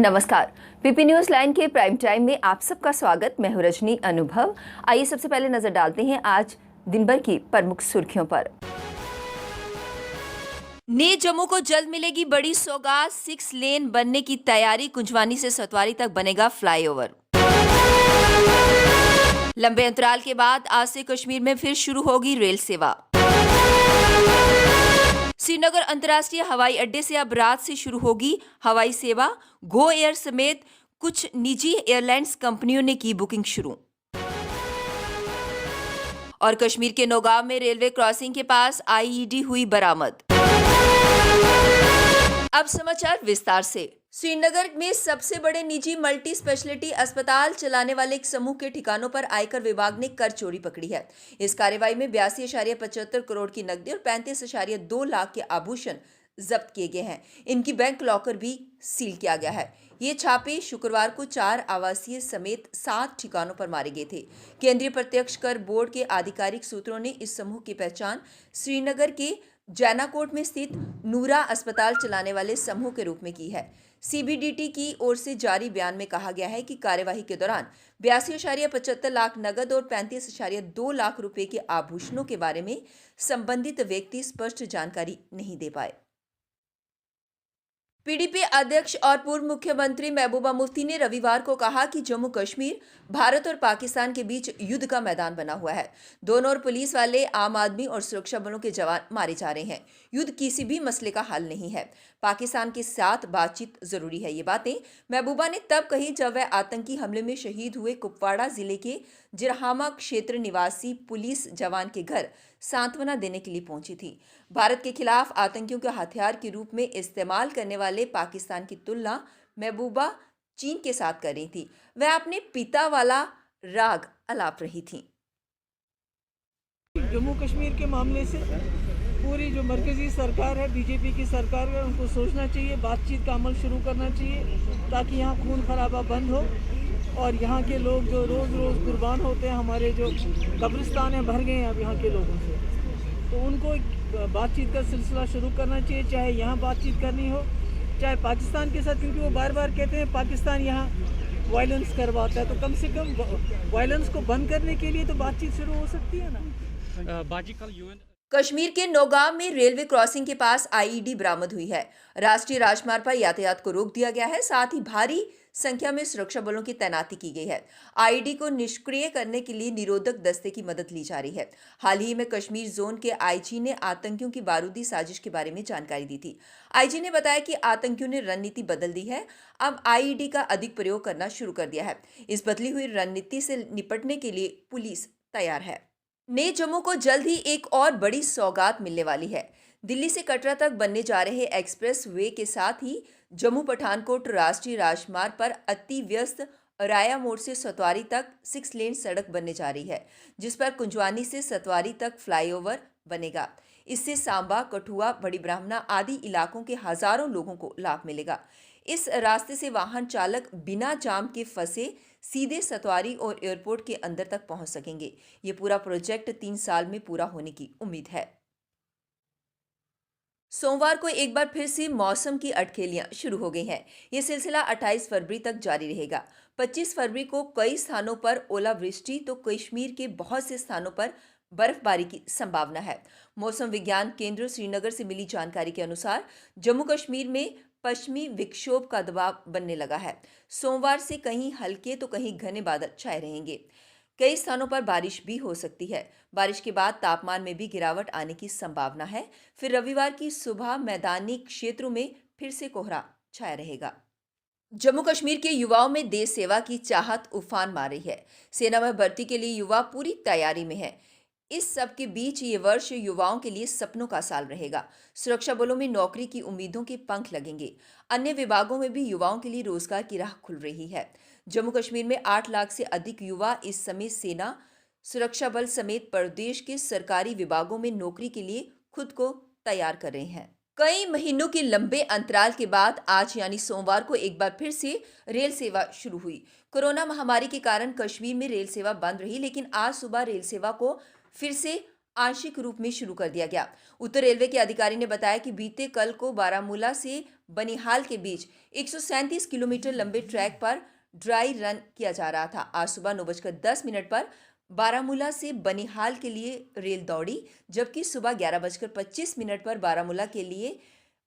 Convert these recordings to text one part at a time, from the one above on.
नमस्कार। PP news line के prime time में आप सबका स्वागत। मैं हूं रजनी अनुभव। आइए सबसे पहले नजर डालते हैं आज दिन भर की प्रमुख सुर्खियों पर। ने जम्मू को जल्द मिलेगी बड़ी सौगात, 6 लेन बनने की तैयारी, कुंजवानी से सतवारी तक बनेगा फ्लाईओवर। लंबे अंतराल के बाद आज से कश्मीर में फिर शुरू होगी रेल सेवा। श्रीनगर अंतर्राष्ट्रीय हवाई अड्डे से अब रात से शुरू होगी हवाई सेवा। गो एयर समेत कुछ निजी एयरलाइंस कंपनियों ने की बुकिंग शुरू। और कश्मीर के नौगांव में रेलवे क्रॉसिंग के पास आईईडी हुई बरामद। अब समाचार विस्तार से। श्रीनगर में सबसे बड़े निजी मल्टी स्पेशलिटी अस्पताल चलाने वाले एक समूह के ठिकानों पर आयकर विभाग ने कर चोरी पकड़ी है। इस कार्रवाई में 82.75 करोड़ की नकदी और 35.2 लाख के आभूषण जब्त किए गए हैं। इनकी बैंक लॉकर भी सील किया गया है। ये छापे शुक्रवार को 4 आवासीय समेत 7 ठिकानों पर मारे गए थे। केंद्रीय प्रत्यक्ष कर बोर्ड के आधिकारिक सूत्रों ने इस समूह की पहचान श्रीनगर के जैनाकोट में स्थित नूरा अस्पताल चलाने वाले समूह के रूप में की है। सीबीडीटी की ओर से जारी बयान में कहा गया है कि कार्यवाही के दौरान 82.75 लाख नगद और 35.2 लाख रुपए के आभूषणों के बारे में संबंधित व्यक्ति स्पष्ट जानकारी नहीं दे पाए। पीडीपी अध्यक्ष और पूर्व मुख्यमंत्री महबूबा मुफ्ती ने रविवार को कहा कि जम्मू कश्मीर भारत और पाकिस्तान के बीच युद्ध का मैदान बना हुआ है। दोनों ओर पुलिस वाले, आम आदमी और सुरक्षा बलों के जवान मारे जा रहे हैं। युद्ध किसी भी मसले का हल नहीं है। पाकिस्तान के साथ बातचीत जरूरी है। ये बातें महबूबा ने तब कही जब वह आतंकी हमले में शहीद हुए कुपवाड़ा जिले के जिरहामा क्षेत्र निवासी पुलिस जवान के घर सांत्वना देने के लिए पहुंची थी। भारत के खिलाफ आतंकियों के हथियार के रूप में इस्तेमाल करने वाले पाकिस्तान की तुलना महबूबा चीन के साथ कर रही थी। वह अपने पिता वाला राग अलाप रही थी। जम्मू कश्मीर के मामले से पूरी जो मरकजी सरकार है, बीजेपी की सरकार है, उनको सोचना चाहिए, बातचीत का अमल शुरू करना चाहिए ताकि यहाँ खून खराबा बंद हो और यहाँ के लोग जो रोज़ रोज़ कुर्बान होते हैं, हमारे जो कब्रिस्तान है भर गए हैं अब यहाँ के लोगों से, तो उनको बातचीत का सिलसिला शुरू करना चाहिए। चाहे यहाँ बातचीत करनी हो, चाहे पाकिस्तान के साथ, क्योंकि वो बार बार कहते हैं पाकिस्तान यहाँ वायलेंस करवाता है, तो कम से कम वायलेंस को बंद करने के लिए तो बातचीत शुरू हो सकती है ना। कश्मीर के नौगांव में रेलवे क्रॉसिंग के पास आईईडी बरामद हुई है। राष्ट्रीय राजमार्ग पर यातायात को रोक दिया गया है। साथ ही भारी संख्या में सुरक्षा बलों की तैनाती की गई है। आईईडी को निष्क्रिय करने के लिए निरोधक दस्ते की मदद ली जा रही है। हाल ही में कश्मीर जोन के आईजी ने आतंकियों की बारूदी साजिश के बारे में जानकारी दी थी। आईजी ने बताया कि आतंकियों ने रणनीति बदल दी है, अब आईईडी का अधिक प्रयोग करना शुरू कर दिया है। इस बदली हुई रणनीति से निपटने के लिए पुलिस तैयार है। ने जम्मू को जल्द ही एक और बड़ी सौगात मिलने वाली है। दिल्ली से कटरा तक बनने जा रहे एक्सप्रेस वे के साथ ही जम्मू पठानकोट राष्ट्रीय राजमार्ग पर अति व्यस्त राया मोड़ से सतवारी तक 6 लेन सड़क बनने जा रही है, जिस पर कुंजवानी से सतवारी तक फ्लाईओवर बनेगा। इससे सांबा, कठुआ, बड़ी ब्राह्मणा आदि इलाकों के हजारों लोगों को लाभ मिलेगा। इस रास्ते से वाहन चालक बिना जाम के फंसे सीधे सतवारी और एयरपोर्ट के अंदर तक पहुंच सकेंगे। ये पूरा प्रोजेक्ट 3 साल में पूरा होने की उम्मीद है। सोमवार को एक बार फिर से मौसम की अटखेलियां शुरू हो गई हैं। ये सिलसिला 28 फरवरी तक जारी रहेगा। 25 फरवरी को कई स्थानों पर ओलावृष्टि तो कश्मीर के बहुत से स्थानों पर बर्फबारी की संभावना है। मौसम विज्ञान केंद्र श्रीनगर से मिली जानकारी के अनुसार जम्मू कश्मीर में पश्चिमी विक्षोभ का दबाव बनने लगा है। सोमवार से कहीं हल्के तो कहीं घने बादल छाए रहेंगे। कई स्थानों पर बारिश भी हो सकती है। बारिश के बाद तापमान में भी गिरावट आने की संभावना है। फिर रविवार की सुबह मैदानी क्षेत्रों में फिर से कोहरा छाया रहेगा। जम्मू कश्मीर के युवाओं में देश सेवा की चाहत उफान मार रही है। सेना में भर्ती के लिए युवा पूरी तैयारी में है। इस सब के बीच ये वर्ष युवाओं के लिए सपनों का साल रहेगा। सुरक्षा बलों में नौकरी की उम्मीदों के पंख लगेंगे। अन्य विभागों में भी युवाओं के लिए रोजगार की राह खुल रही है। जम्मू कश्मीर में 8 लाख से अधिक युवा इस समय सेना, सुरक्षा बल समेत प्रदेश के सरकारी विभागों में नौकरी के लिए खुद को तैयार कर रहे हैं। कई महीनों के लंबे अंतराल के बाद आज यानी सोमवार को एक बार फिर से रेल सेवा शुरू हुई। कोरोना महामारी के कारण कश्मीर में रेल सेवा बंद रही, लेकिन आज सुबह रेल सेवा को फिर से आंशिक रूप में शुरू कर दिया गया। उत्तर रेलवे के अधिकारी ने बताया कि बीते कल को बारामूला से बनिहाल के बीच 137 किलोमीटर लंबे ट्रैक पर ड्राई रन किया जा रहा था। आज सुबह 9:10 पर बारामूला से बनिहाल के लिए रेल दौड़ी, जबकि सुबह 11:25 पर बारामूला के लिए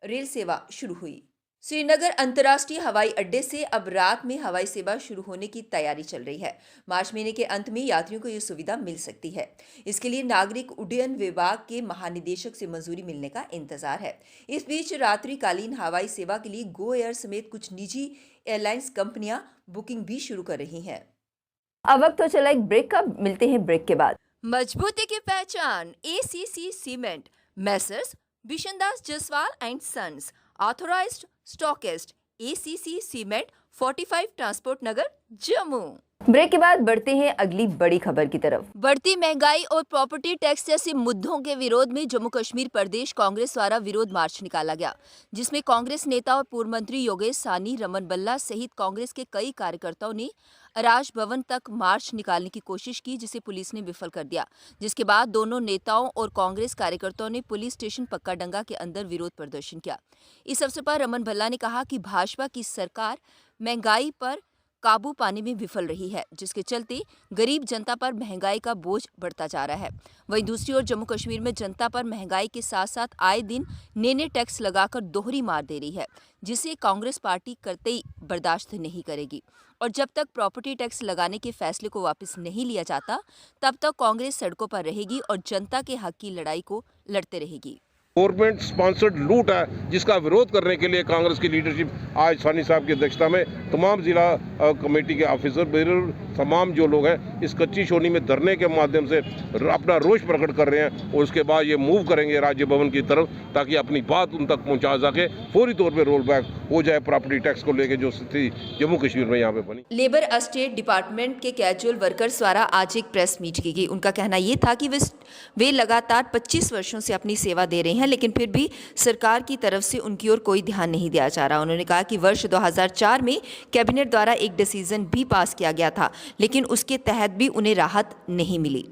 रेल सेवा शुरू हुई। श्रीनगर अंतर्राष्ट्रीय हवाई अड्डे से अब रात में हवाई सेवा शुरू होने की तैयारी चल रही है। मार्च महीने के अंत में यात्रियों को यह सुविधा मिल सकती है। इसके लिए नागरिक उड्डयन विभाग के महानिदेशक से मंजूरी मिलने का इंतजार है। इस बीच रात्रिकालीन हवाई सेवा के लिए गो एयर समेत कुछ निजी एयरलाइंस कंपनियां बुकिंग भी शुरू कर रही हैं। अब वक्त तो चला एक ब्रेक का, मिलते हैं ब्रेक के बाद। मजबूती की पहचान ACC cement, messrs Bishandas Jaswal and sons, authorised stockist, ACC cement, 45 transport Nagar, Jammu. Break के बाद बढ़ते हैं अगली बड़ी खबर की तरफ। बढ़ती महंगाई और प्रॉपर्टी टैक्स जैसे मुद्दों के विरोध में जम्मू कश्मीर प्रदेश कांग्रेस द्वारा विरोध मार्च निकाला गया, जिसमें कांग्रेस नेता और पूर्व मंत्री योगेश सानी, रमन बल्ला सहित कांग्रेस के कई कार्यकर्ताओं ने राज भवन तक मार्च निकालने की कोशिश की, जिसे पुलिस ने विफल कर दिया। जिसके बाद दोनों नेताओं और कांग्रेस कार्यकर्ताओं ने पुलिस स्टेशन पक्काडंगा के अंदर विरोध प्रदर्शन किया। इस अवसर पर रमन भल्ला ने कहा कि भाजपा की सरकार महंगाई पर काबू पाने में विफल रही है, जिसके चलते गरीब जनता पर महंगाई का बोझ बढ़ता जा रहा है। वहीं दूसरी ओर जम्मू कश्मीर में जनता पर महंगाई के साथ साथ आए दिन नए टैक्स लगाकर दोहरी मार दे रही है, जिसे कांग्रेस पार्टी कतई बर्दाश्त नहीं करेगी। और जब तक प्रॉपर्टी टैक्स लगाने के फैसले को वापस नहीं लिया जाता, तब तक कांग्रेस सड़कों पर रहेगी और जनता के हक की लड़ाई को लड़ते रहेगी। गवर्नमेंट स्पॉन्सर्ड लूट है, जिसका विरोध करने के लिए कांग्रेस की लीडरशिप आज सानी साहब की अध्यक्षता में तमाम जिला कमेटी के ऑफिसर, तमाम जो लोग हैं इस कच्ची शोनी में धरने के माध्यम से अपना रोष प्रकट कर रहे हैं और उसके बाद ये मूव करेंगे राज्य भवन की तरफ, ताकि अपनी बात उन तक पहुंचा सके। फौरी तौर पर रोल बैक हो जाए प्रॉपर्टी टैक्स को लेकर जो स्थिति जम्मू कश्मीर में यहाँ पे बनी। लेबर एस्टेट डिपार्टमेंट के कैजुअल वर्कर्स द्वारा आज एक प्रेस मीट की गई। उनका कहना यह था कि वे लगातार 25 वर्षों से अपनी सेवा दे रहे हैं, लेकिन फिर भी सरकार की तरफ से उनकी ओर कोई ध्यान नहीं दिया जा रहा। उन्होंने कहा कि वर्ष 2004 में कैबिनेट द्वारा एक डिसीजन भी पास किया गया था, लेकिन उसके तहत भी उन्हें राहत नहीं मिली।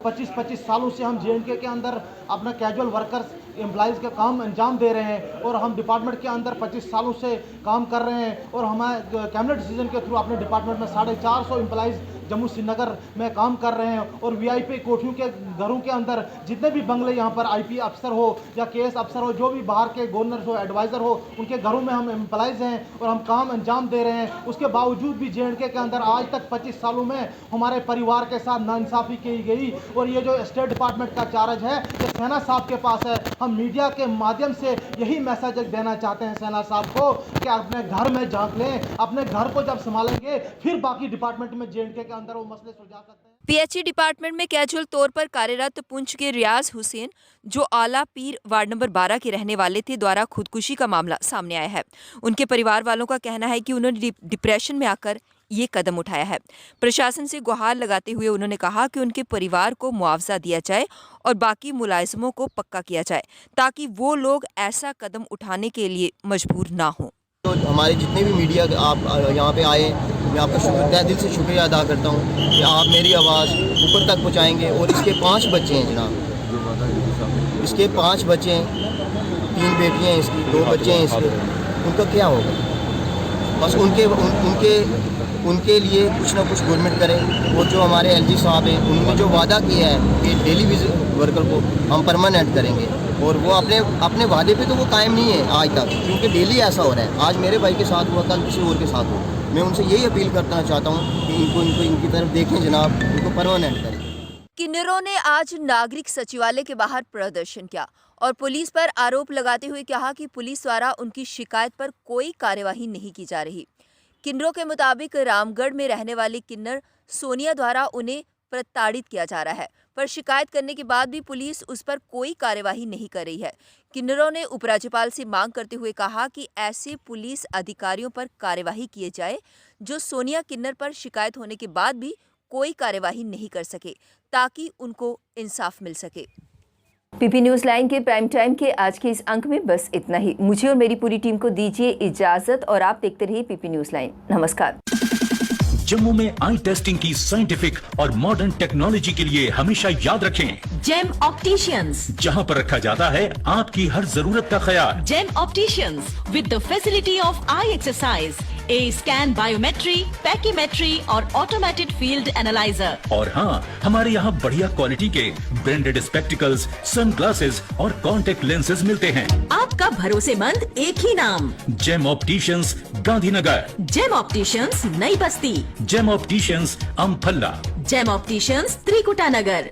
25 सालों से हम JNK के अंदर अपना कैजुअल वर्कर्स एम्प्लॉइज़ का काम अंजाम दे रहे हैं और हम डिपार्टमेंट के अंदर 25 सालों से काम कर रहे हैं और हमारे कैबिनेट डिसीजन के थ्रू अपने डिपार्टमेंट में 450 एम्प्लॉइज़ जम्मू श्रीनगर में काम कर रहे हैं और VIP कोठियों के घरों के अंदर जितने भी बंगले यहाँ पर IP अफसर हो या KS अफसर हो, जो भी बाहर के गवर्नर हो, एडवाइज़र हो, उनके घरों में हम एम्प्लॉइज़ हैं और हम काम अंजाम दे रहे हैं। उसके बावजूद भी JNK के अंदर आज तक 25 सालों में हमारे परिवार के साथ नाइंसाफ़ी की गई और ये जो स्टेट डिपार्टमेंट का चार्ज है ये सेना साहब के पास है। हम मीडिया के माध्यम से यही मैसेज देना चाहते हैं सेना साहब को कि अपने घर में झांक लें, अपने घर को जब संभालेंगे फिर बाकी डिपार्टमेंट में JNK के अंदर वो मसले सुलझा सकते हैं। PHE डिपार्टमेंट में कैजुअल तौर पर कार्यरत पुंछ के रियाज हुसैन, जो आला पीर वार्ड नंबर 12 के रहने वाले थे, द्वारा खुदकुशी का मामला सामने आया है। उनके परिवार वालों का कहना है कि उन्होंने डिप्रेशन में आकर ये कदम उठाया है। प्रशासन से गुहार लगाते हुए उन्होंने कहा कि उनके परिवार को मुआवजा दिया जाए और बाकी मुलाजिमों को पक्का किया जाए, ताकि वो लोग ऐसा कदम उठाने के लिए मजबूर ना हों। तो हमारे जितने भी मीडिया आप यहाँ पे आए, मैं आपका तहे दिल से शुक्रिया अदा करता हूँ कि आप मेरी आवाज़ ऊपर तक पहुँचाएँगे। और इसके 5 बच्चे हैं जनाब, इसके 5 बच्चे हैं, 3 बेटियाँ हैं इसकी, 2 बच्चे हैं इसके, उनका क्या होगा? बस उनके लिए कुछ ना कुछ गवर्नमेंट करे। और जो हमारे LG साहब हैं, उन्होंने जो वादा किया है कि डेली विजिट वर्कर को हम परमानेंट करेंगे, और वो अपने वादे पे तो वो कायम नहीं है आज तक, क्योंकि डेली ऐसा हो रहा है। आज मेरे भाई के साथ हुआ, कल किसी और के साथ हुआ। मैं उनसे यही अपील करना चाहता हूँ कि इनकी तरफ देखें जनाब, इनको परमानेंट करें। किन्नरों ने आज नागरिक सचिवालय के बाहर प्रदर्शन किया और पुलिस पर आरोप लगाते हुए कहा कि पुलिस द्वारा उनकी शिकायत पर कोई कार्यवाही नहीं की जा रही। किन्नरों के मुताबिक रामगढ़ में रहने वाली किन्नर सोनिया द्वारा उन्हें प्रताड़ित किया जा रहा है, पर शिकायत करने के बाद भी पुलिस उस पर कोई कार्यवाही नहीं कर रही है। किन्नरों ने उपराज्यपाल से मांग करते हुए कहा कि ऐसे पुलिस अधिकारियों पर कार्यवाही किए जाए जो सोनिया किन्नर पर शिकायत होने के बाद भी कोई कार्यवाही नहीं कर सके, ताकि उनको इंसाफ मिल सके। PP न्यूज़ लाइन के प्राइम टाइम के आज के इस अंक में बस इतना ही। मुझे और मेरी पूरी टीम को दीजिए इजाजत और आप देखते रहिए PP न्यूज़ लाइन। नमस्कार। जम्मू में आई टेस्टिंग की साइंटिफिक और मॉडर्न टेक्नोलॉजी के लिए हमेशा याद रखें जेम ऑप्टिशियंस, जहां पर रखा जाता है आपकी हर जरूरत का ख्याल। Gem opticians with the facility of eye exercise, A scan, biometry, pachymetry और ऑटोमेटेड फील्ड एनालाइजर। और हाँ, हमारे यहाँ बढ़िया क्वालिटी के ब्रांडेड स्पेक्टिकल्स, सनग्लासेस और कॉन्टेक्ट लेंसेज मिलते हैं। आपका भरोसेमंद एक ही नाम, Gem Opticians, Gandhinagar. Gem Opticians, Nai Basti. Gem Opticians, Amphalla. Gem Opticians, Trikuta नगर।